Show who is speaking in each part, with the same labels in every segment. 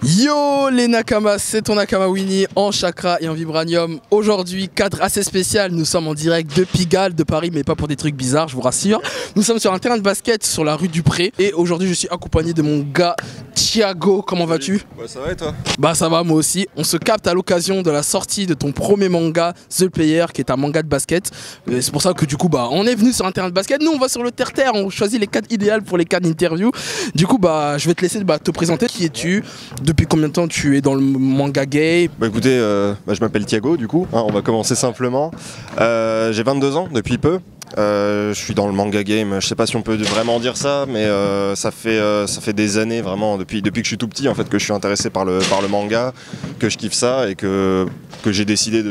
Speaker 1: Yo les Nakamas, c'est ton Nakama Winnie en chakra et en vibranium. Aujourd'hui, cadre assez spécial, nous sommes en direct de Pigalle, de Paris, mais pas pour des trucs bizarres, je vous rassure. Nous sommes sur un terrain de basket sur la rue du Pré et aujourd'hui je suis accompagné de mon gars Thiago. Comment vas-tu?
Speaker 2: Ouais, ça va et toi?
Speaker 1: Bah ça va moi aussi. On se capte à l'occasion de la sortie de ton premier manga, The Player, qui est un manga de basket. C'est pour ça que du coup bah on est venu sur un terrain de basket. Nous on va sur le terre-terre, on choisit les cadres idéaux pour les cadres d'interview. Du coup bah je vais te laisser te présenter. Qui es-tu? Depuis combien de temps tu es dans le manga game?
Speaker 2: Bah écoutez, je m'appelle Thiago du coup, on va commencer simplement. J'ai 22 ans depuis peu. Je suis dans le manga game, je sais pas si on peut vraiment dire ça, mais ça fait des années vraiment, depuis que je suis tout petit en fait, que je suis intéressé par le manga, que je kiffe ça et que j'ai décidé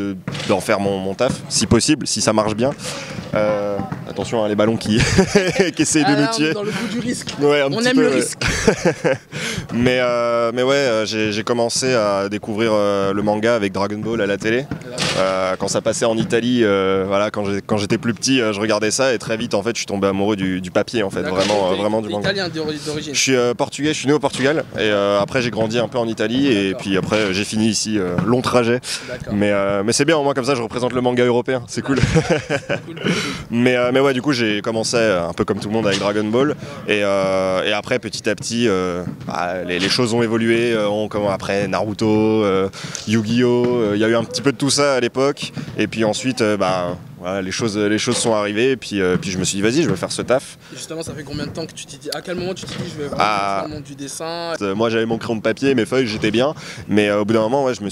Speaker 2: d'en faire mon taf, si possible, si ça marche bien. Attention à les ballons qui essayent de nous tuer.
Speaker 1: Dans le bout du risque.
Speaker 2: Ouais,
Speaker 1: on aime le risque.
Speaker 2: mais ouais, j'ai commencé à découvrir le manga avec Dragon Ball à la télé. Quand ça passait en Italie, voilà, quand j'étais plus petit, je regardais ça et très vite en fait je suis tombé amoureux du papier en fait, vraiment du manga.
Speaker 1: Italien d'origine.
Speaker 2: Je suis portugais, je suis né au Portugal et après j'ai grandi un peu en Italie et puis après j'ai fini ici, long trajet. Mais c'est bien, au moins comme ça je représente le manga européen, c'est cool. Mais ouais, du coup j'ai commencé un peu comme tout le monde avec Dragon Ball et après petit à petit les choses ont évolué, après Naruto, Yu-Gi-Oh, il y a eu un petit peu de tout ça à l'époque et puis ensuite voilà, les choses sont arrivées et puis je me suis dit vas-y, je vais faire ce taf.
Speaker 1: Et justement, ça fait combien de temps que tu t'es dit, à quel moment tu t'es dit je vais vraiment faire le monde du dessin?
Speaker 2: Moi j'avais mon crayon de papier, mes feuilles, j'étais bien, mais au bout d'un moment ouais, je me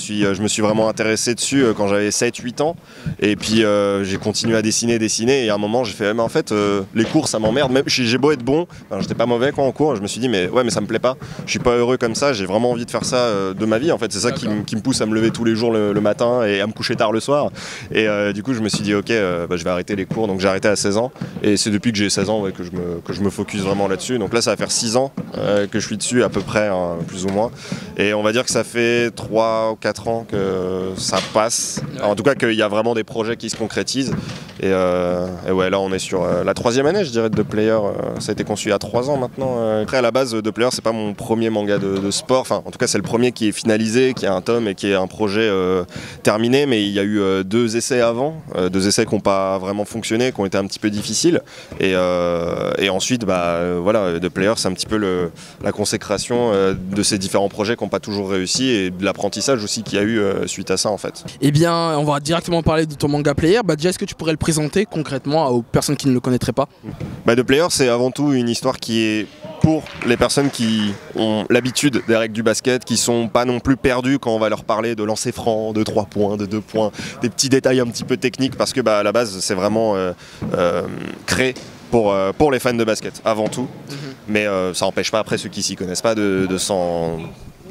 Speaker 2: suis vraiment intéressé dessus quand j'avais 7-8 ans et puis j'ai continué à dessiner et à un moment j'ai fait mais en fait les cours ça m'emmerde, même j'ai beau être bon, j'étais pas mauvais en cours, je me suis dit mais ça me plaît pas, je suis pas heureux comme ça, j'ai vraiment envie de faire ça de ma vie en fait, c'est ça qui me pousse à me lever tous les jours le matin et à me coucher tard le soir et du coup je me suis dit ok, je vais arrêter les cours, donc j'ai arrêté à 16 ans et c'est depuis que j'ai 16 ans que je me focus vraiment là-dessus, donc là ça va faire 6 ans que je suis dessus à peu près, plus ou moins, et on va dire que ça fait 3 ou 4 ans que ça passe, en tout cas qu'il y a vraiment des projets qui se concrétisent et ouais, là on est sur la 3e année je dirais de The Player, ça a été conçu il y a 3 ans maintenant. Après à la base The Player c'est pas mon premier manga de sport, enfin en tout cas c'est le premier qui est finalisé, qui a un tome et qui est un projet terminé, mais il y a eu 2 essais avant, 2 essais qui n'ont pas vraiment fonctionné, qui ont été un petit peu difficiles et ensuite voilà, The Player c'est un petit peu la consécration de ces différents projets qui n'ont pas toujours réussi et de l'apprentissage aussi qu'il y a eu suite à ça en fait.
Speaker 1: Eh bien on va directement parler de ton manga Player. Déjà est-ce que tu pourrais le présenter concrètement aux personnes qui ne le connaîtraient pas?
Speaker 2: The Player c'est avant tout une histoire qui est pour les personnes qui ont l'habitude des règles du basket, qui sont pas non plus perdues quand on va leur parler de lancer franc, de 3 points, de 2 points, des petits détails un petit peu techniques, parce que à la base c'est vraiment créé pour les fans de basket avant tout, mais ça n'empêche pas après ceux qui s'y connaissent pas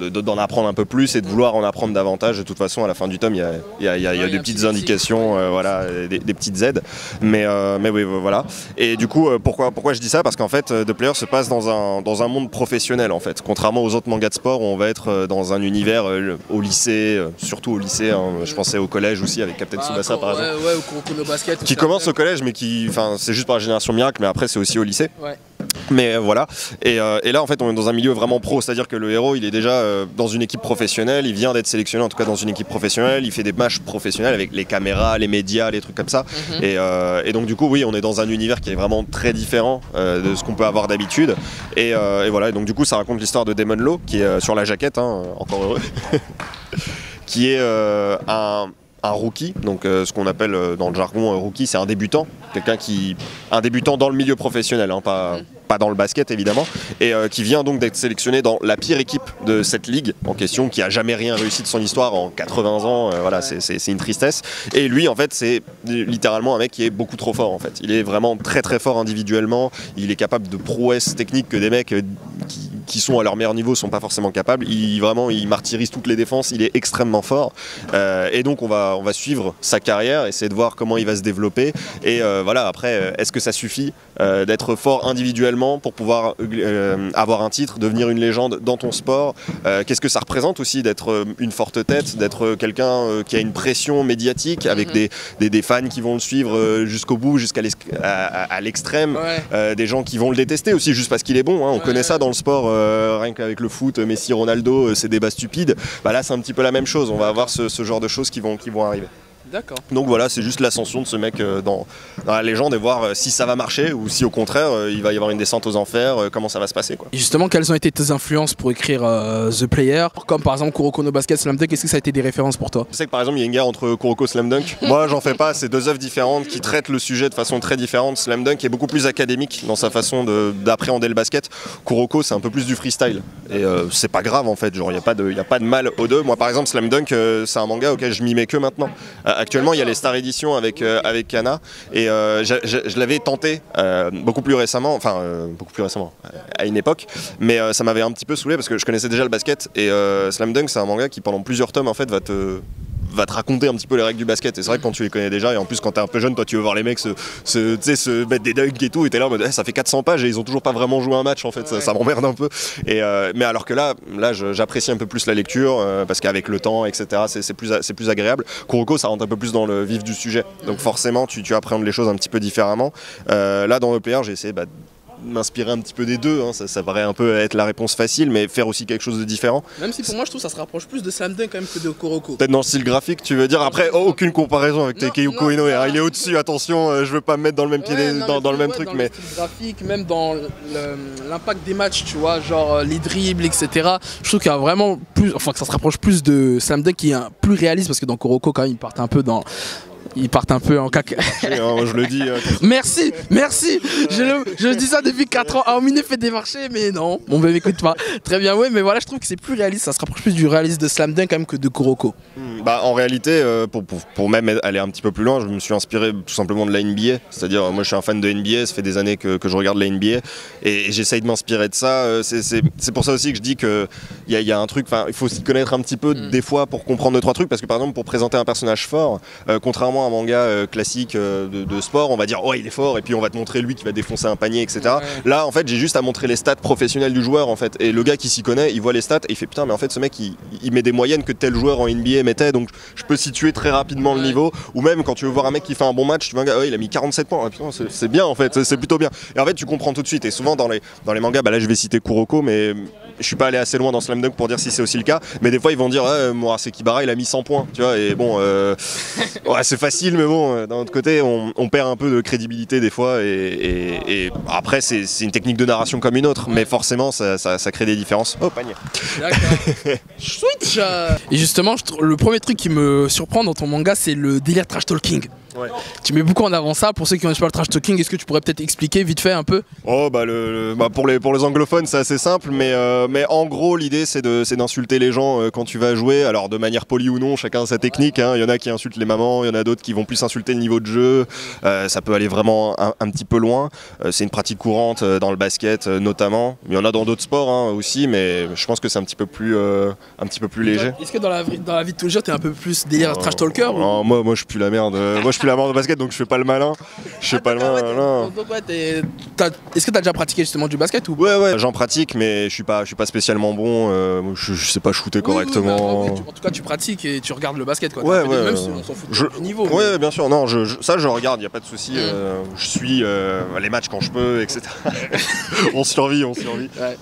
Speaker 2: d'en apprendre un peu plus et de vouloir en apprendre davantage. De toute façon à la fin du tome il y a des petites indications, voilà, des petites aides, mais oui voilà. Et du coup pourquoi je dis ça, parce qu'en fait The Player se passe dans un monde professionnel en fait, contrairement aux autres mangas de sport où on va être dans un univers au lycée, surtout au lycée, je pensais au collège aussi avec Captain Tsubasa par exemple,
Speaker 1: ouais, ou Kurokono Basket
Speaker 2: qui commence au collège mais c'est juste par la génération miracle, mais après c'est aussi au lycée.
Speaker 1: Ouais.
Speaker 2: Mais voilà, et là en fait on est dans un milieu vraiment pro, c'est-à-dire que le héros il est déjà dans une équipe professionnelle, il vient d'être sélectionné en tout cas dans une équipe professionnelle, il fait des matchs professionnels avec les caméras, les médias, les trucs comme ça, et donc du coup oui on est dans un univers qui est vraiment très différent de ce qu'on peut avoir d'habitude, et voilà, et donc du coup ça raconte l'histoire de Damon Law qui est sur la jaquette, encore heureux, qui est un rookie, donc ce qu'on appelle dans le jargon rookie, c'est un débutant, un débutant dans le milieu professionnel, pas dans le basket évidemment, et qui vient donc d'être sélectionné dans la pire équipe de cette ligue en question, qui a jamais rien réussi de son histoire en 80 ans, voilà, c'est une tristesse. Et lui en fait c'est littéralement un mec qui est beaucoup trop fort en fait, il est vraiment très très fort individuellement, il est capable de prouesses techniques que des mecs qui sont à leur meilleur niveau sont pas forcément capables, il martyrise toutes les défenses, il est extrêmement fort, et donc on va suivre sa carrière, essayer de voir comment il va se développer, et voilà, après est-ce que ça suffit d'être fort individuellement pour pouvoir avoir un titre, devenir une légende dans ton sport, qu'est-ce que ça représente aussi d'être une forte tête, d'être quelqu'un qui a une pression médiatique avec des fans qui vont le suivre jusqu'au bout, jusqu'à l'extrême, des gens qui vont le détester aussi juste parce qu'il est bon, on connaît ça dans le sport rien qu'avec le foot, Messi, Ronaldo, ces débats stupides. Bah là c'est un petit peu la même chose, on va avoir ce genre de choses qui vont arriver.
Speaker 1: D'accord.
Speaker 2: Donc voilà, c'est juste l'ascension de ce mec dans la légende et voir si ça va marcher ou si au contraire il va y avoir une descente aux enfers, comment ça va se passer quoi.
Speaker 1: Et justement, quelles ont été tes influences pour écrire The Player? Comme par exemple Kuroko no Basket, Slam Dunk, est-ce que ça a été des références pour toi?
Speaker 2: Je sais que par exemple il y a une guerre entre Kuroko et Slam Dunk. Moi j'en fais pas, c'est deux œuvres différentes qui traitent le sujet de façon très différente. Slam Dunk est beaucoup plus académique dans sa façon d'appréhender le basket. Kuroko c'est un peu plus du freestyle. Et c'est pas grave en fait, genre il n'y a pas de mal aux deux. Moi par exemple Slam Dunk c'est un manga auquel je m'y mets que maintenant. Actuellement il y a les Star Edition avec Kana et je l'avais tenté beaucoup plus récemment, à une époque, mais ça m'avait un petit peu saoulé parce que je connaissais déjà le basket et Slam Dunk c'est un manga qui pendant plusieurs tomes en fait va te raconter un petit peu les règles du basket et c'est vrai que quand tu les connais déjà et en plus quand t'es un peu jeune toi tu veux voir les mecs se mettre des dunks et tout et t'es là en mode ça fait 400 pages et ils ont toujours pas vraiment joué un match en fait, ça m'emmerde un peu et, mais alors que là j'apprécie un peu plus la lecture parce qu'avec le temps etc c'est plus agréable. Kuroko ça rentre un peu plus dans le vif du sujet donc forcément tu appréhendes les choses un petit peu différemment. Là dans le player j'ai essayé m'inspirer un petit peu des deux, hein. Ça paraît un peu être la réponse facile, mais faire aussi quelque chose de différent.
Speaker 1: Même si pour moi je trouve que ça se rapproche plus de Slam Dunk quand même que de Kuroko.
Speaker 2: Peut-être dans le style graphique, tu veux dire. Après, aucune comparaison avec Takehiko Inoue. Il est au-dessus, attention, je veux pas me mettre dans le même pied, dans le même truc,
Speaker 1: dans
Speaker 2: mais.
Speaker 1: Le style graphique, même dans l'impact des matchs, tu vois, genre les dribbles, etc. Je trouve qu'il y a vraiment plus, enfin que ça se rapproche plus de Slam Dunk qui est plus réaliste parce que dans Kuroko quand même ils partent un peu en caca.
Speaker 2: Moi je le dis.
Speaker 1: Merci. Je dis ça depuis 4 ans. Arminé fait des marchés, mais non, mon bébé m'écoute pas. Très bien, ouais, mais voilà, je trouve que c'est plus réaliste. Ça se rapproche plus du réalisme de Slam Dunk quand même que de Kuroko.
Speaker 2: En réalité, pour même aller un petit peu plus loin, je me suis inspiré tout simplement de la NBA. C'est-à-dire, moi je suis un fan de NBA, ça fait des années que je regarde la NBA et j'essaye de m'inspirer de ça. C'est pour ça aussi que je dis qu'il y a un truc, il faut s'y connaître un petit peu des fois pour comprendre 2-3 trucs. Parce que par exemple, pour présenter un personnage fort, contrairement à un manga classique de sport, on va dire oh il est fort et puis on va te montrer lui qui va défoncer un panier, etc. Ouais. Là en fait j'ai juste à montrer les stats professionnelles du joueur en fait. Et le gars qui s'y connaît, il voit les stats et il fait putain mais en fait ce mec il met des moyennes que tel joueur en NBA mettait, donc je peux situer très rapidement le niveau. Ou même quand tu veux voir un mec qui fait un bon match, tu vois un gars, il a mis 47 points, putain, c'est bien en fait, c'est plutôt bien. Et en fait tu comprends tout de suite. Et souvent dans les mangas, là je vais citer Kuroko, mais je suis pas allé assez loin dans Slam Dunk pour dire si c'est aussi le cas. Mais des fois ils vont dire Murase Kibara il a mis 100 points, tu vois. Et bon, ouais, c'est facile, mais bon, d'un autre côté on perd un peu de crédibilité des fois. Et après c'est une technique de narration comme une autre, mais forcément ça crée des différences. Oh panier.
Speaker 1: D'accord. Switch. Et justement, le premier truc qui me surprend dans ton manga, c'est le délire trash talking. Ouais. Tu mets beaucoup en avant ça. Pour ceux qui connaissent pas le trash talking, est-ce que tu pourrais peut-être expliquer vite fait un peu?
Speaker 2: Oh pour les anglophones c'est assez simple, mais en gros l'idée c'est d'insulter les gens quand tu vas jouer. Alors de manière polie ou non, chacun a sa technique, hein. Il y en a qui insultent les mamans, il y en a d'autres qui vont plus insulter le niveau de jeu. Ça peut aller vraiment un petit peu loin. C'est une pratique courante dans le basket notamment. Il y en a dans d'autres sports hein, aussi, mais je pense que c'est un petit peu plus léger.
Speaker 1: Est-ce que dans la vie de tous les jours t'es un peu plus délire trash talker
Speaker 2: ou... Moi je suis la merde. Moi je suis la merde au basket, donc je fais pas le malin. Est-ce
Speaker 1: que t'as déjà pratiqué justement du basket ou...
Speaker 2: Ouais, j'en pratique, mais je suis pas spécialement bon. Je sais pas shooter correctement.
Speaker 1: En tout cas, tu pratiques et tu regardes le basket, quoi.
Speaker 2: Ouais.
Speaker 1: Même si on s'en fout du niveau.
Speaker 2: Ouais, mais... bien sûr. Non, ça je regarde, y a pas de souci. Je suis les matchs quand je peux, etc. on survit. Ouais.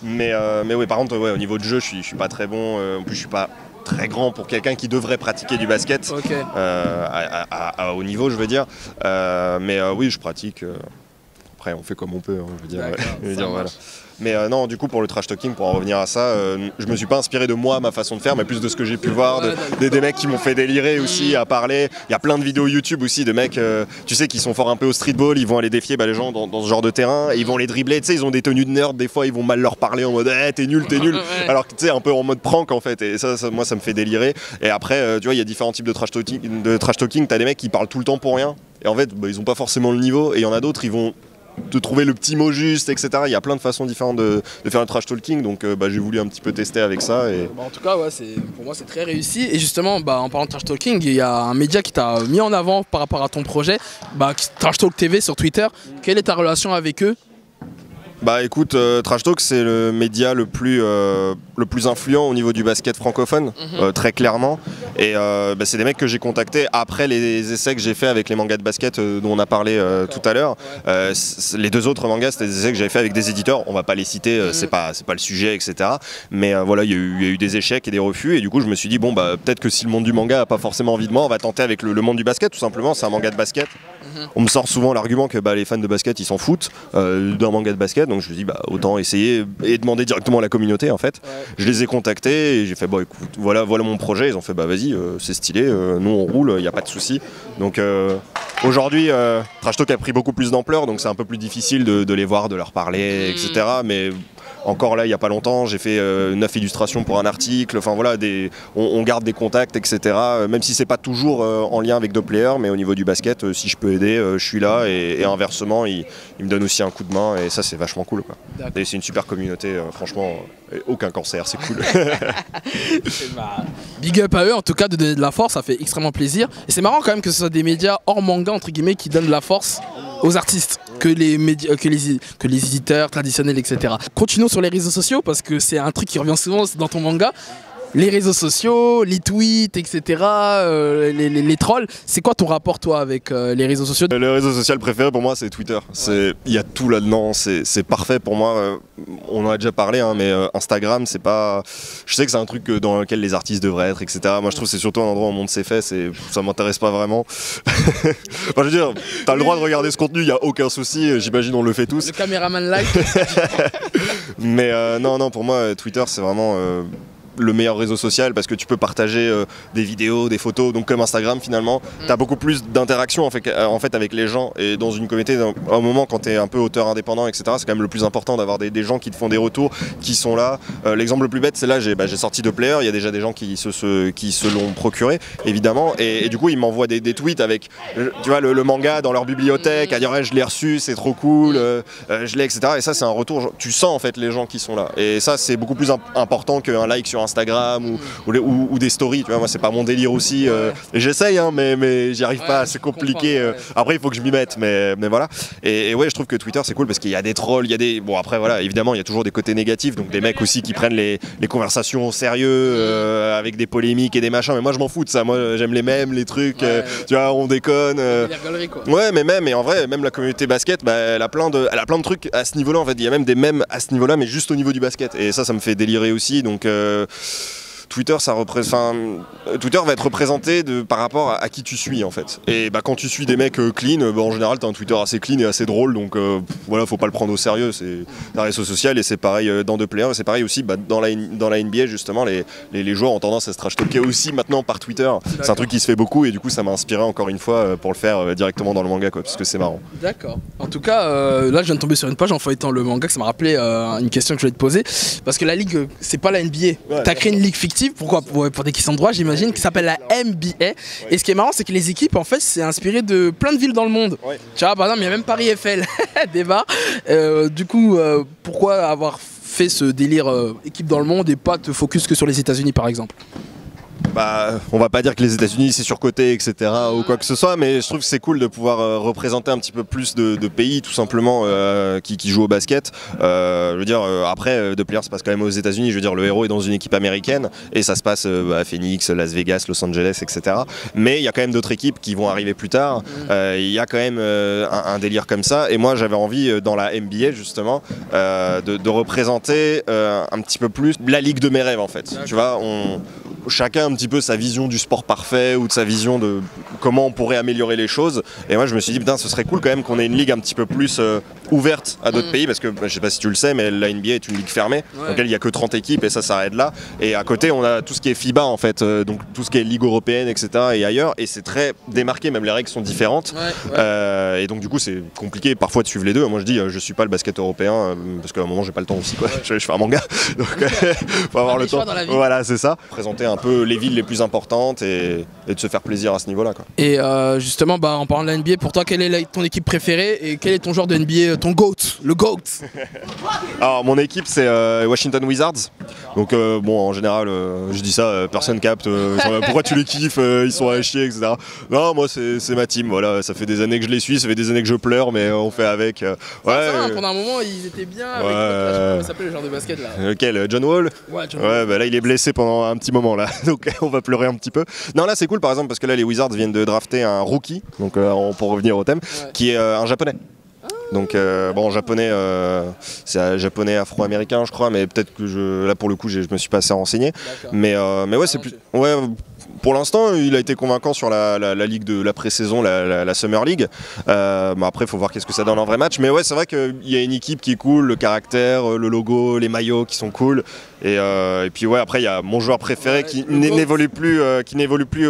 Speaker 2: Mais oui, par contre, au niveau de jeu, je suis pas très bon. En plus, je suis pas très grand pour quelqu'un qui devrait pratiquer du basket, okay. À haut niveau je veux dire, mais oui je pratique, après on fait comme on peut, hein, je veux dire, voilà. Mais non, du coup pour le trash talking, pour en revenir à ça, je me suis pas inspiré de moi, ma façon de faire, mais plus de ce que j'ai pu voir, des mecs qui m'ont fait délirer aussi à parler. Il y a plein de vidéos YouTube aussi de mecs, tu sais, qui sont forts un peu au streetball, ils vont aller défier les gens dans ce genre de terrain, et ils vont les dribbler, tu sais, ils ont des tenues de nerd, des fois ils vont mal leur parler en mode t'es nul, alors que tu sais, un peu en mode prank en fait, et ça moi ça me fait délirer. Et après, tu vois, il y a différents types de trash talking, t'as des mecs qui parlent tout le temps pour rien, et en fait, ils ont pas forcément le niveau, et il y en a d'autres, ils vont de trouver le petit mot juste, etc. Il y a plein de façons différentes de faire le trash talking, donc j'ai voulu un petit peu tester avec ça. Et...
Speaker 1: en tout cas, ouais, pour moi c'est très réussi. Et justement, en parlant de trash talking, il y a un média qui t'a mis en avant par rapport à ton projet, Trash Talk TV sur Twitter. Quelle est ta relation avec eux?
Speaker 2: Bah écoute, Trash Talk c'est le média le plus influent au niveau du basket francophone, très clairement. Et bah, c'est des mecs que j'ai contactés après les essais que j'ai fait avec les mangas de basket dont on a parlé tout à l'heure. Les deux autres mangas, c'était des essais que j'avais fait avec des éditeurs. On va pas les citer, c'est pas le sujet, etc. Mais voilà, il y a eu des échecs et des refus. Et du coup, je me suis dit bon bah peut-être que si le monde du manga a pas forcément envie de moi, on va tenter avec le monde du basket tout simplement. C'est un manga de basket. On me sort souvent l'argument que bah, les fans de basket ils s'en foutent d'un manga de basket, donc je me dis bah autant essayer et demander directement à la communauté en fait. Je les ai contactés et j'ai fait bon écoute voilà mon projet, ils ont fait bah vas-y c'est stylé, nous on roule, il n'y a pas de souci. Donc aujourd'hui Trash Talk a pris beaucoup plus d'ampleur, donc c'est un peu plus difficile de les voir, de leur parler, etc. Mais encore là, il n'y a pas longtemps, j'ai fait 9 illustrations pour un article, enfin voilà, on garde des contacts, etc. Même si c'est pas toujours en lien avec Doppler, mais au niveau du basket, si je peux aider, je suis là, et inversement, ils me donnent aussi un coup de main, et ça c'est vachement cool, quoi. Et c'est une super communauté, franchement, aucun cancer, c'est cool.
Speaker 1: Big up à eux, en tout cas, de donner de la force, ça fait extrêmement plaisir. Et c'est marrant quand même que ce soit des médias hors manga, entre guillemets, qui donnent de la force aux artistes que les éditeurs traditionnels, etc. Continuons sur les réseaux sociaux parce que c'est un truc qui revient souvent dans ton manga. Les réseaux sociaux, les tweets, etc., les trolls. C'est quoi ton rapport, toi, avec les réseaux sociaux?
Speaker 2: Le réseau social préféré pour moi, c'est Twitter. Il y a tout là-dedans, c'est parfait pour moi. On en a déjà parlé, hein, mais Instagram, c'est pas... Je sais que c'est un truc dans lequel les artistes devraient être, etc. Moi, je trouve que c'est surtout un endroit où on monte ses fesses et ça m'intéresse pas vraiment. Enfin, je veux dire, t'as le droit de regarder ce contenu, il n'y a aucun souci, j'imagine on le fait tous.
Speaker 1: Le caméraman like.
Speaker 2: Mais non, pour moi, Twitter, c'est vraiment... le meilleur réseau social parce que tu peux partager des vidéos, des photos, donc comme Instagram finalement, tu as beaucoup plus d'interaction en fait avec les gens, et dans une communauté, à un moment quand tu es un peu auteur indépendant, etc., c'est quand même le plus important d'avoir des gens qui te font des retours, qui sont là. L'exemple le plus bête, c'est là, j'ai sorti Doppler, il y a déjà des gens qui se l'ont procuré, évidemment, et du coup ils m'envoient des tweets avec tu vois, le manga dans leur bibliothèque, à dire ouais, je l'ai reçu, c'est trop cool, je l'ai, etc. Et ça c'est un retour, tu sens en fait les gens qui sont là, et ça c'est beaucoup plus important qu'un like sur Instagram ou des stories, tu vois. Moi c'est pas mon délire aussi, et j'essaye hein, mais j'y arrive pas, c'est compliqué. Après il faut que je m'y mette, mais voilà. Et ouais, je trouve que Twitter c'est cool parce qu'il y a des trolls, il y a des... Bon après voilà, évidemment il y a toujours des côtés négatifs, donc des mecs aussi qui prennent les conversations au sérieux, avec des polémiques et des machins, mais moi je m'en fous de ça, moi j'aime les mèmes, les trucs, tu vois, on déconne. Ouais, mais même, et en vrai, même la communauté basket, bah, elle a plein de trucs à ce niveau-là, en fait. Il y a même des mèmes à ce niveau-là, mais juste au niveau du basket. Et ça me fait délirer aussi. Donc Twitter, Twitter va être représenté par rapport à qui tu suis en fait. Et bah, quand tu suis des mecs clean, bah, en général t'as un Twitter assez clean et assez drôle, donc voilà, faut pas le prendre au sérieux, c'est un réseau social, et c'est pareil dans Doppler, et c'est pareil aussi bah, dans la NBA justement, les joueurs ont tendance à se trash talker aussi maintenant par Twitter. C'est un truc qui se fait beaucoup, et du coup ça m'a inspiré encore une fois pour le faire directement dans le manga, quoi, parce que c'est marrant. D'accord.
Speaker 1: En tout cas, là je viens de tomber sur une page en feuilletant le manga, que ça m'a rappelé une question que je voulais te poser, parce que la ligue, c'est pas la NBA. T'as créé une ligue fictive. Pourquoi? Pour des questions de droit, j'imagine, qui s'appelle la NBA. Et ce qui est marrant, c'est que les équipes, en fait, c'est inspiré de plein de villes dans le monde. Tu vois, par exemple, il y a même Paris Eiffel, débat. Du coup, pourquoi avoir fait ce délire équipe dans le monde et pas te focus que sur les États-Unis, par exemple?
Speaker 2: Bah, on va pas dire que les États-Unis c'est surcoté, etc. ou quoi que ce soit, mais je trouve que c'est cool de pouvoir représenter un petit peu plus de pays, tout simplement, qui jouent au basket. Je veux dire, après, Doppler se passe quand même aux États-Unis. Je veux dire, le héros est dans une équipe américaine et ça se passe à Phoenix, Las Vegas, Los Angeles, etc. Mais il y a quand même d'autres équipes qui vont arriver plus tard. Il y a quand même un délire comme ça. Et moi, j'avais envie, dans la NBA, justement, de représenter un petit peu plus la ligue de mes rêves, en fait. Tu vois, chacun un petit peu sa vision du sport parfait ou de sa vision de comment on pourrait améliorer les choses, et moi je me suis dit putain, ce serait cool quand même qu'on ait une ligue un petit peu plus ouverte à d'autres pays, parce que je sais pas si tu le sais, mais la NBA est une ligue fermée dans laquelle il y a que 30 équipes et ça s'arrête là, et à côté on a tout ce qui est FIBA en fait, donc tout ce qui est ligue européenne, etc. et ailleurs, et c'est très démarqué, même les règles sont différentes. Et donc du coup c'est compliqué parfois de suivre les deux. Moi je dis je suis pas le basket européen parce qu'à un moment j'ai pas le temps aussi, quoi. Je fais un manga donc faut avoir le temps, voilà, c'est ça, présenter un peu les villes les plus importantes et de se faire plaisir à ce niveau-là, quoi.
Speaker 1: Et justement, bah, en parlant de la NBA, pour toi, quelle est ton équipe préférée et quel est ton joueur de NBA ton GOAT, le GOAT.
Speaker 2: Alors mon équipe c'est Washington Wizards. Donc bon en général je dis ça, personne capte. Pourquoi tu les kiffes, ils sont à chier, etc. Non moi c'est ma team, voilà, ça fait des années que je les suis, ça fait des années que je pleure mais on fait avec.
Speaker 1: Ouais, ça, pendant un moment ils étaient bien avec comment s'appelle le genre de basket là.
Speaker 2: Lequel, John Wall?
Speaker 1: Ouais, John Wall.
Speaker 2: Bah là il est blessé pendant un petit moment là, donc on va pleurer un petit peu. Non là c'est cool par exemple parce que là les Wizards viennent de drafter un rookie, donc pour revenir au thème, qui est un japonais. Donc bon japonais c'est un japonais afro-américain je crois, mais peut-être que là pour le coup je me suis pas assez renseigné. Mais ouais c'est plus ouais. Pour l'instant, il a été convaincant sur la ligue de la pré-saison, la Summer League. Après, il faut voir qu'est-ce que ça donne en vrai match. Mais ouais, c'est vrai qu'il y a une équipe qui est cool, le caractère, le logo, les maillots qui sont cool. Et puis ouais, après, il y a mon joueur préféré qui n'évolue plus,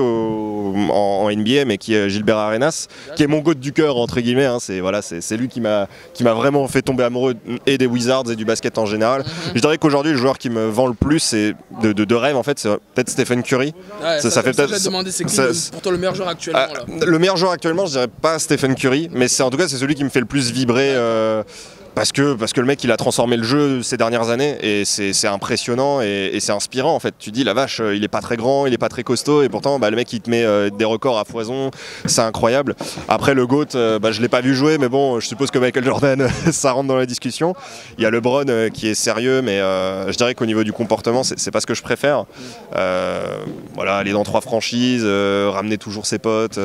Speaker 2: en NBA, mais qui est Gilbert Arenas, qui est mon GOAT du cœur entre guillemets. Hein. C'est lui qui m'a vraiment fait tomber amoureux et des Wizards et du basket en général. Je dirais qu'aujourd'hui, le joueur qui me vend le plus, c'est de rêve en fait, c'est peut-être Stephen Curry.
Speaker 1: Ouais, ça fait peut-être. Demander c'est qui pour toi le meilleur joueur actuellement là.
Speaker 2: Le meilleur joueur actuellement, je dirais pas Stephen Curry, mais en tout cas c'est celui qui me fait le plus vibrer. Parce que le mec il a transformé le jeu ces dernières années et c'est impressionnant et c'est inspirant en fait. Tu dis la vache, il est pas très grand, il est pas très costaud et pourtant le mec il te met des records à foison, c'est incroyable. Après le GOAT, je l'ai pas vu jouer mais bon je suppose que Michael Jordan ça rentre dans la discussion. Il y a LeBron qui est sérieux mais je dirais qu'au niveau du comportement c'est pas ce que je préfère. Voilà, aller dans 3 franchises, ramener toujours ses potes.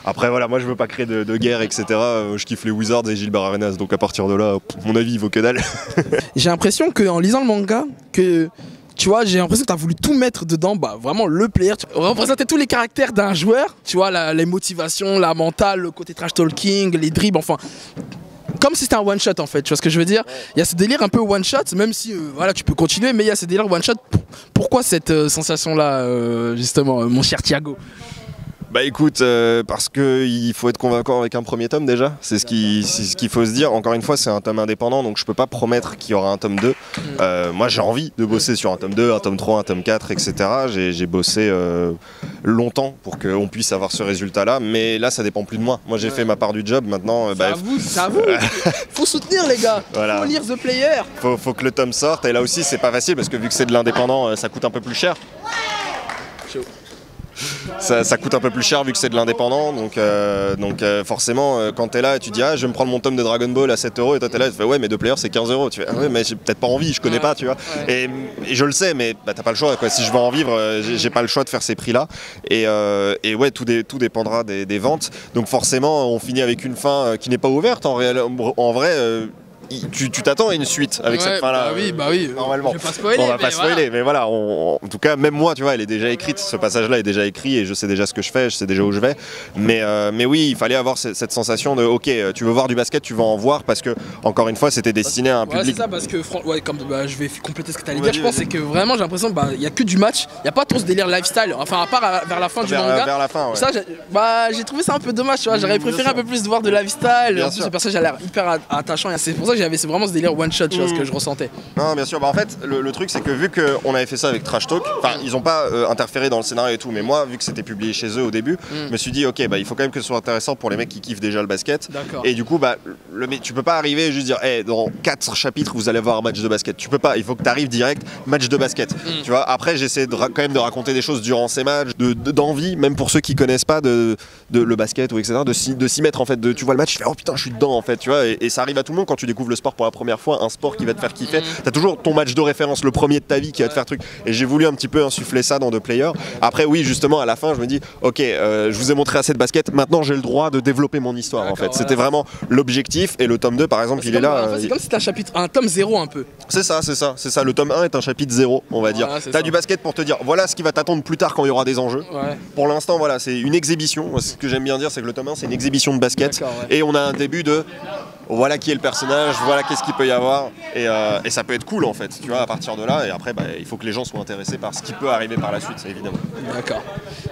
Speaker 2: Après voilà, moi je veux pas créer de guerre etc. Je kiffe les Wizards et Gilbert Arenas donc à partir de là mon avis il vaut que dalle. J'ai
Speaker 1: l'impression qu'en lisant le manga, tu vois, j'ai l'impression que tu as voulu tout mettre dedans, vraiment le player, représenter tous les caractères d'un joueur, tu vois, les motivations, la mentale, le côté trash talking, les dribbles, enfin, comme si c'était un one shot en fait, tu vois ce que je veux dire. Il y a ce délire un peu one shot, même si voilà tu peux continuer, mais il y a ce délire one shot. Pourquoi cette sensation là, justement, mon cher Thiago?
Speaker 2: Bah écoute, parce qu'il faut être convaincant avec un premier tome déjà, c'est ce qu'il faut se dire. Encore une fois, c'est un tome indépendant, donc je peux pas promettre qu'il y aura un tome 2. Moi j'ai envie de bosser sur un tome 2, un tome 3, un tome 4, etc. J'ai bossé longtemps pour qu'on puisse avoir ce résultat-là, mais là ça dépend plus de moi. Moi j'ai fait ma part du job, maintenant...
Speaker 1: c'est à vous. Faut soutenir les gars, voilà. Faut lire The Player.
Speaker 2: Faut que le tome sorte, et là aussi c'est pas facile, parce que vu que c'est de l'indépendant, ça coûte un peu plus cher. Ça coûte un peu plus cher vu que c'est de l'indépendant, donc forcément quand t'es là et tu dis je vais me prendre mon tome de Dragon Ball à 7 € et toi t'es là et tu fais ouais mais 2 players c'est 15 €, tu fais ouais mais j'ai peut-être pas envie, je connais pas tu vois, et je le sais mais t'as pas le choix quoi. Si je veux en vivre j'ai pas le choix de faire ces prix là et ouais tout dépendra des ventes, donc forcément on finit avec une fin qui n'est pas ouverte en vrai. Tu t'attends à une suite avec cette fin là.
Speaker 1: Bah oui,
Speaker 2: normalement.
Speaker 1: Je vais pas spoiler,
Speaker 2: on va pas spoiler, mais voilà, en tout cas même moi tu vois elle est déjà écrite, ce passage là est déjà écrit et je sais déjà ce que je fais, je sais déjà où je vais, mais oui il fallait avoir cette sensation de ok tu veux voir du basket, tu vas en voir, parce que encore une fois c'était destiné à un public.
Speaker 1: C'est ça, parce que comme je vais compléter ce que tu allais dire, je pense c'est que vraiment j'ai l'impression il y a que du match, il y a pas trop ce délire lifestyle, enfin à part vers la fin du manga.
Speaker 2: Vers la fin, ouais.
Speaker 1: Ça j'ai trouvé ça un peu dommage, tu vois, j'aurais préféré un peu plus de voir de lifestyle. En plus ce personnage a l'air hyper attachant et c'est pour ça que j'avais vraiment ce délire one shot, tu vois, ce que je ressentais.
Speaker 2: Non bien sûr, en fait le truc c'est que vu qu'on avait fait ça avec Trash Talk, ils ont pas interféré dans le scénario et tout, mais moi vu que c'était publié chez eux au début, je me suis dit ok il faut quand même que ce soit intéressant pour les mecs qui kiffent déjà le basket. Et du coup tu peux pas arriver et juste dire dans 4 chapitres vous allez voir un match de basket, tu peux pas, il faut que tu arrives direct match de basket. Tu vois, après j'essaie quand même de raconter des choses durant ces matchs, d'envie, même pour ceux qui connaissent pas de le basket ou etc, de s'y mettre en fait, tu vois le match, tu fais oh putain je suis dedans en fait, tu vois, et ça arrive à tout le monde quand tu découvres le sport pour la première fois, un sport qui va te faire kiffer, t'as toujours ton match de référence, le premier de ta vie qui va te faire truc, et j'ai voulu un petit peu insuffler ça dans The Player. Après oui justement à la fin je me dis ok je vous ai montré assez de basket, maintenant j'ai le droit de développer mon histoire en fait, c'était vraiment l'objectif, et le tome 2 par exemple il est là.
Speaker 1: C'est comme si c'était un tome 0 un peu.
Speaker 2: C'est ça, le tome 1 est un chapitre 0 on va dire, t'as du basket pour te dire voilà ce qui va t'attendre plus tard quand il y aura des enjeux. Pour l'instant voilà c'est une exhibition, ce que j'aime bien dire c'est que le tome 1 c'est une exhibition de basket, et on a un début de voilà qui est le personnage, voilà qu'est-ce qu'il peut y avoir, et ça peut être cool en fait, tu vois, à partir de là, et après il faut que les gens soient intéressés par ce qui peut arriver par la suite, c'est évidemment.
Speaker 1: D'accord.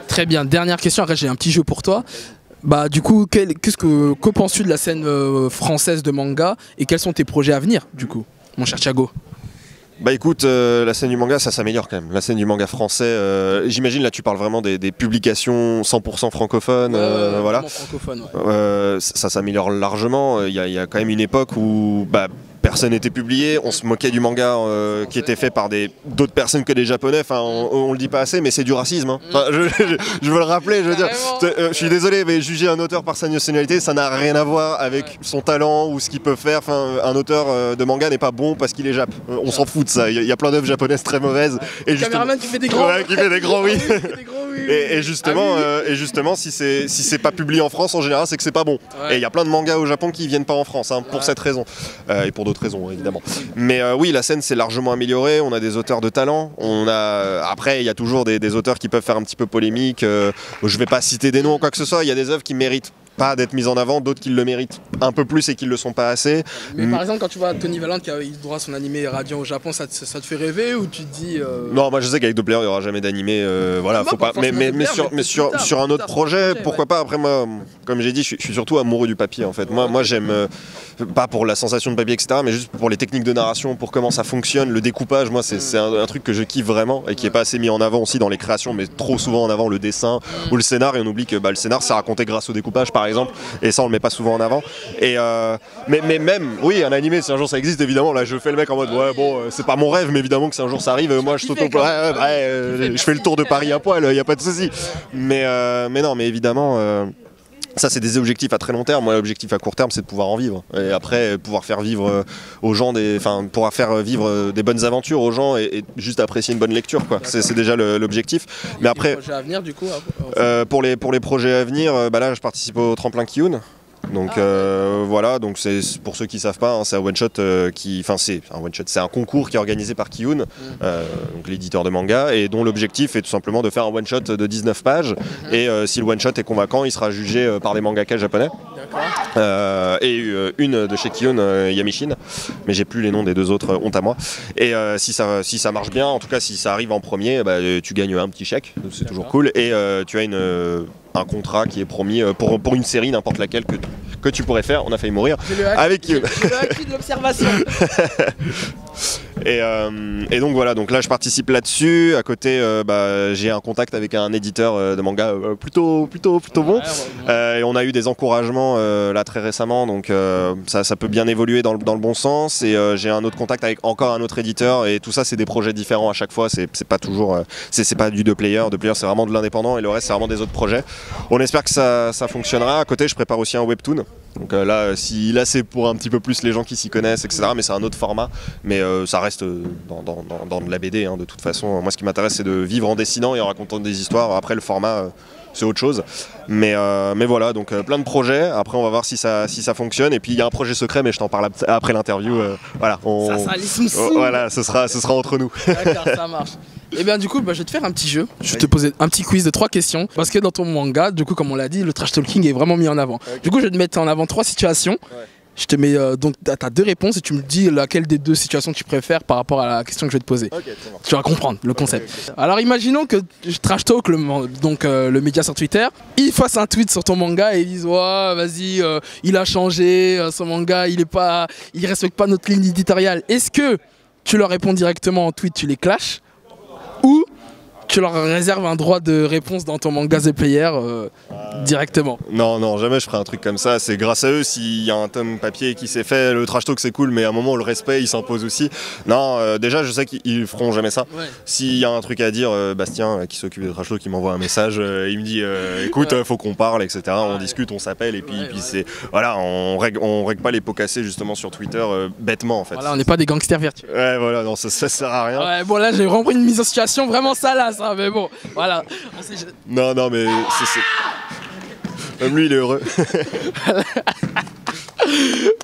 Speaker 1: Très bien, dernière question, après j'ai un petit jeu pour toi. Du coup, que penses-tu de la scène française de manga, et quels sont tes projets à venir du coup, mon cher Thiago?
Speaker 2: Bah écoute, la scène du manga, ça s'améliore quand même. La scène du manga français, j'imagine là tu parles vraiment des publications 100% francophones, voilà.
Speaker 1: Francophone,
Speaker 2: ça s'améliore largement. Il y a quand même une époque où personne n'était publié, on se moquait du manga qui était fait par d'autres personnes que des japonais, enfin on le dit pas assez mais c'est du racisme, hein. Enfin, je veux le rappeler, je veux dire, je suis désolé mais juger un auteur par sa nationalité ça n'a rien à voir avec son talent ou ce qu'il peut faire, enfin un auteur de manga n'est pas bon parce qu'il est jap, on s'en fout de ça, il y a plein d'œuvres japonaises très mauvaises. Et
Speaker 1: le caméraman qui fait des grands,
Speaker 2: qui fait des grands oui. Et justement si c'est pas publié en France en général c'est que c'est pas bon. Et il y a plein de mangas au Japon qui viennent pas en France, hein, pour cette raison et pour d'autres raisons évidemment. Mais oui, la scène s'est largement améliorée, on a des auteurs de talent, après il y a toujours des auteurs qui peuvent faire un petit peu polémique, je vais pas citer des noms ou quoi que ce soit, il y a des œuvres qui méritent pas d'être mises en avant, d'autres qui le méritent un peu plus et qui le sont pas assez.
Speaker 1: Mais par exemple quand tu vois Tony Valente qui a eu droit à son animé Radiant au Japon, ça te fait rêver ou tu te dis
Speaker 2: Non, moi je sais qu'avec Doppler il y aura jamais d'animé, voilà, faut pas. Mais sur un autre projet, pourquoi pas. Après moi, comme j'ai dit, je suis surtout amoureux du papier en fait. Moi j'aime pas pour la sensation de papier etc, mais juste pour les techniques de narration, pour comment ça fonctionne, le découpage. Moi c'est un truc que je kiffe vraiment et qui est pas assez mis en avant aussi dans les créations, mais trop souvent en avant le dessin ou le scénar, et on oublie que le scénar c'est raconté grâce au découpage par exemple, et ça on le met pas souvent en avant. Et mais même oui, un animé si un jour ça existe évidemment, là je fais le mec en mode ouais bon c'est pas mon rêve mais évidemment que si un jour ça arrive, moi je je fais le tour de Paris à poil, y a pas de souci. Mais non, mais évidemment ça c'est des objectifs à très long terme. Moi l'objectif à court terme c'est de pouvoir en vivre et après pouvoir faire vivre aux gens pouvoir faire vivre des bonnes aventures aux gens et juste apprécier une bonne lecture quoi. C'est déjà l'objectif. Mais après
Speaker 1: projets à venir du coup
Speaker 2: pour les projets à venir, là je participe au tremplin Kiyun. Donc voilà, donc c'est pour ceux qui savent pas, hein, c'est un one shot c'est un concours qui est organisé par Kiyun, donc l'éditeur de manga, et dont l'objectif est tout simplement de faire un one shot de 19 pages. Et si le one shot est convaincant, il sera jugé par des mangakas japonais. Et une de chez Kiyun, Yamishin, mais j'ai plus les noms des deux autres, honte à moi. Et si ça marche bien, en tout cas si ça arrive en premier, tu gagnes un petit chèque, c'est toujours cool, et tu as un contrat qui est promis pour une série n'importe laquelle que tu pourrais faire. On a failli mourir avec Kiyun.
Speaker 1: J'ai le acquis de l'observation.
Speaker 2: Et donc voilà, donc là je participe là-dessus. À côté, j'ai un contact avec un éditeur de manga plutôt bon. Et on a eu des encouragements là très récemment, donc ça peut bien évoluer dans le bon sens. Et j'ai un autre contact avec encore un autre éditeur. Et tout ça, c'est des projets différents à chaque fois. C'est pas toujours, c'est pas du 2-player. 2-player, c'est vraiment de l'indépendant, et le reste, c'est vraiment des autres projets. On espère que ça fonctionnera. À côté, je prépare aussi un webtoon. Donc là c'est pour un petit peu plus les gens qui s'y connaissent, etc. Mais c'est un autre format. Mais ça reste dans de la BD, hein, de toute façon. Moi, ce qui m'intéresse, c'est de vivre en dessinant et en racontant des histoires. Après, le format, c'est autre chose. Mais voilà, donc plein de projets. Après, on va voir si ça fonctionne. Et puis, il y a un projet secret, mais je t'en parle après l'interview. Voilà, voilà, ce sera entre nous.
Speaker 1: D'accord, ça marche. Et bien du coup, je vais te faire un petit jeu. Je vais te poser un petit quiz de 3 questions. Parce que dans ton manga, du coup, comme on l'a dit, le trash talking est vraiment mis en avant. Okay. Du coup, je vais te mettre en avant 3 situations. Ouais. Je te mets donc t'as 2 réponses et tu me dis laquelle des 2 situations tu préfères par rapport à la question que je vais te poser. Okay, tu vas comprendre le concept. Okay. Alors imaginons que Trash Talk, le média sur Twitter, il fasse un tweet sur ton manga et il dise ouais, vas-y, il a changé, son manga, il respecte pas notre ligne éditoriale. Est-ce que tu leur réponds directement en tweet, tu les clashes, ou tu leur réserves un droit de réponse dans ton manga The Player directement?
Speaker 2: Non, jamais je ferai un truc comme ça. C'est grâce à eux s'il y a un tome papier qui s'est fait. Le trash talk c'est cool, mais à un moment le respect il s'impose aussi. Non, déjà je sais qu'ils feront jamais ça. Ouais. S'il y a un truc à dire, Bastien qui s'occupe de trash talk, il m'envoie un message, il me dit écoute, faut qu'on parle, etc. On discute, on s'appelle, et puis c'est voilà, on règle pas les pots cassés justement sur Twitter bêtement en fait.
Speaker 1: Voilà, on n'est pas des gangsters virtuels.
Speaker 2: Ouais, voilà, non, ça sert à rien.
Speaker 1: Ouais, bon là j'ai vraiment une mise en situation vraiment salace. Mais bon, voilà.
Speaker 2: Non, mais c'est... Même lui, il est heureux.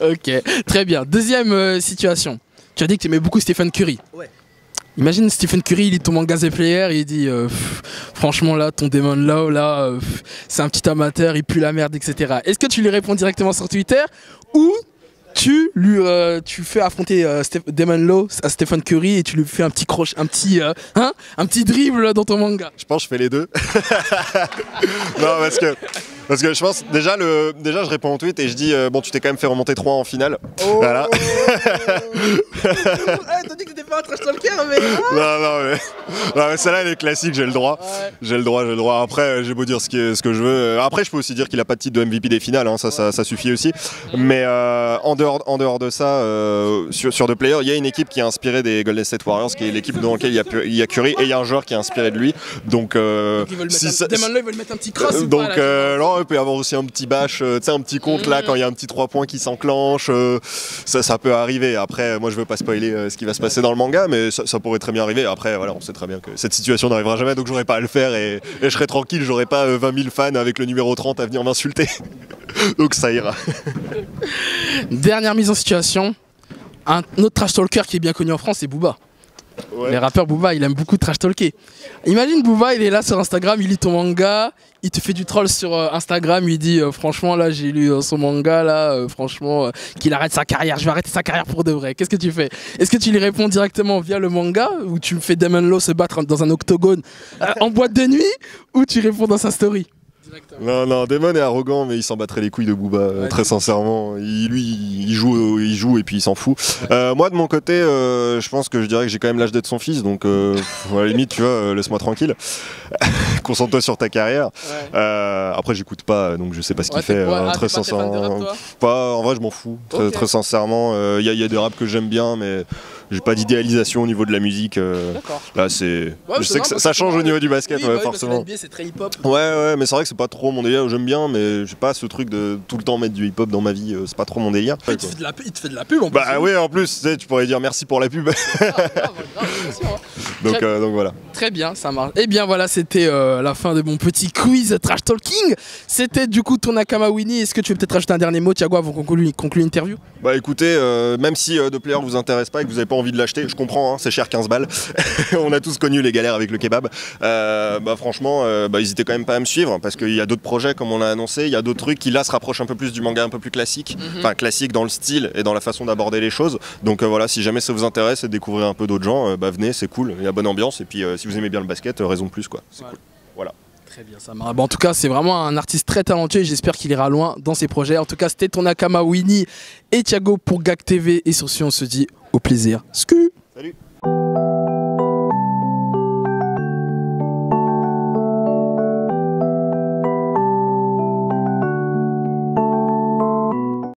Speaker 1: Ok, très bien. Deuxième situation. Tu as dit que tu aimais beaucoup Stephen Curry. Ouais. Imagine Stephen Curry, il lit ton manga The Player et il dit franchement là, ton Demon Law, là, c'est un petit amateur, il pue la merde, etc. Est-ce que tu lui réponds directement sur Twitter ou tu fais affronter Demon Law à Stephen Curry et tu lui fais un petit dribble dans ton manga?
Speaker 2: Je pense que je fais les deux. Non, parce que je pense déjà je réponds au tweet et je dis bon, tu t'es quand même fait remonter 3 en finale. Oh. Voilà.
Speaker 1: T'as dit que t'étais pas un trash talker, mais.
Speaker 2: Non, mais celle-là, elle est classique, j'ai le droit.
Speaker 1: Ouais.
Speaker 2: J'ai le droit. Après, j'ai beau dire ce que je veux. Après, je peux aussi dire qu'il a pas de titre de MVP des finales, hein, ça suffit aussi. Mais en dehors de ça, sur The Player, il y a une équipe qui a inspiré des Golden State Warriors, qui est l'équipe dans laquelle il y a Curry, et il y a un joueur qui est inspiré de lui. Donc,
Speaker 1: Damon Lillard, ils veulent mettre un petit cross.
Speaker 2: donc, non, il peut y avoir aussi un petit bash, tu sais, un petit compte là, quand il y a un petit 3 points qui s'enclenche. Ça peut arriver. Après, moi, je veux pas spoiler ce qui va se passer dans le manga, mais ça pourrait très bien arriver. Après, voilà, on sait très bien que cette situation n'arrivera jamais, donc j'aurais pas à le faire et je serais tranquille, j'aurais pas 20 000 fans avec le numéro 30 à venir m'insulter. Donc ça ira.
Speaker 1: Dernière mise en situation, un autre trash talker qui est bien connu en France, c'est Booba.
Speaker 2: Ouais.
Speaker 1: Les rappeurs Booba, il aime beaucoup trash talker. Imagine Booba, il est là sur Instagram, il lit ton manga, il te fait du troll sur Instagram, il dit franchement là j'ai lu son manga là, franchement qu'il arrête sa carrière, je vais arrêter sa carrière pour de vrai. Qu'est-ce que tu fais? Est-ce que tu lui réponds directement via le manga ou tu fais Damon Law se battre dans un octogone en boîte de nuit ou tu réponds dans sa story?
Speaker 2: Non, Damon est arrogant, mais il s'en battrait les couilles de Booba, très sincèrement. Il joue et puis il s'en fout. Moi, de mon côté, je pense que je dirais que j'ai quand même l'âge d'être son fils, donc à la limite, tu vois, laisse-moi tranquille. Concentre-toi sur ta carrière. Ouais. Après, j'écoute pas, donc je sais pas ce qu'il fait. Très sincèrement, en vrai, je m'en fous. Très sincèrement, il y a des raps que j'aime bien, mais j'ai pas d'idéalisation au niveau de la musique. Là, c'est. Ouais, je sais que ça change au niveau du basket, oui, forcément.
Speaker 1: C'est très hip-hop.
Speaker 2: Ouais, mais c'est vrai que c'est pas trop mon délire. J'aime bien, mais j'ai pas ce truc de tout le temps mettre du hip-hop dans ma vie. C'est pas trop mon délire.
Speaker 1: Il te fait de la pub en plus.
Speaker 2: Bah oui, en plus, tu pourrais dire merci pour la pub. Donc voilà.
Speaker 1: Très bien, ça marche. Et bien voilà, c'était la fin de mon petit quiz trash talking. C'était du coup ton Nakama Winnie. Est-ce que tu veux peut-être rajouter un dernier mot, Thiago, avant qu'on conclue l'interview?
Speaker 2: Bah écoutez, même si The Player vous intéresse pas et que vous avez pas envie de l'acheter, je comprends, hein, c'est cher 15 balles. On a tous connu les galères avec le kebab. Bah franchement, n'hésitez quand même pas à me suivre parce qu'il y a d'autres projets comme on l'a annoncé. Il y a d'autres trucs qui là se rapprochent un peu plus du manga un peu plus classique. Enfin classique dans le style et dans la façon d'aborder les choses. Donc voilà, si jamais ça vous intéresse et de découvrir un peu d'autres gens, venez, c'est cool, il y a bonne ambiance. Et puis si vous aimez bien le basket, raison de plus quoi. C'est cool. Voilà.
Speaker 1: Très bien, ça marche. Bon, en tout cas, c'est vraiment un artiste très talentueux et j'espère qu'il ira loin dans ses projets. En tout cas, c'était ton Nakama Winnie et Thiago pour Gag TV. Et sur ce, on se dit au plaisir. Salut.